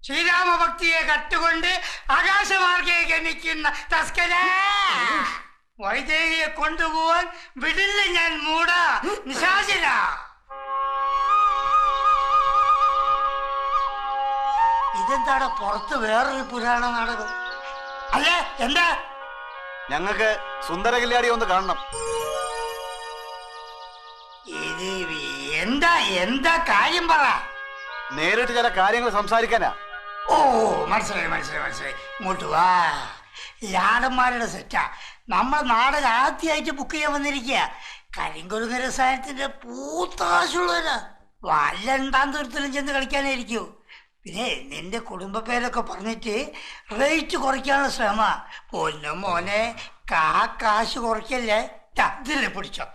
ശ്രീരാമഭക്തിയെ കട്ടുകൊണ്ട് ആകാശമാർഗേ ഗമിക്കുന്ന തസ്കര, വൈദേഹിയെ കൊണ്ടുപോവാൻ വിടില്ല ഞാൻ മൂട നിശാചര. ഇതെന്താടാ പുറത്ത് വേറൊരു പുരാണ നാടകം? അല്ല എന്താ? ഞങ്ങൾക്ക് സുന്ദര കല്യാണി ഒന്ന് കാണണം. ഇത് എന്താ എന്താ കാര്യം പറ. നേരിട്ട് ചില കാര്യങ്ങൾ സംസാരിക്കാനാ. ഓ മനസ്സിലായി മനസ്സിലായി മനസ്സിലായി. ഇങ്ങോട്ട് വാ. ലാടന്മാരുടെ സെറ്റാ. നമ്മൾ നാടകം ആദ്യമായിട്ട് ബുക്ക് ചെയ്യാൻ വന്നിരിക്കുക. കരിങ്കൊരുങ്ങ രസായനത്തിന്റെ പൂത്താശുള്ളവരാ. വല്ല രണ്ടാം ദൂരത്തിലും ചെന്ന് കളിക്കാനായിരിക്കൂ. പിന്നെ നിന്റെ കുടുംബ പേരൊക്കെ പറഞ്ഞിട്ട് റേറ്റ് കുറയ്ക്കാനുള്ള ശ്രമ. പൊന്നു മോനെ, കാശ് കുറയ്ക്കല്ലേ. ഇതിലെ പിടിച്ചോ.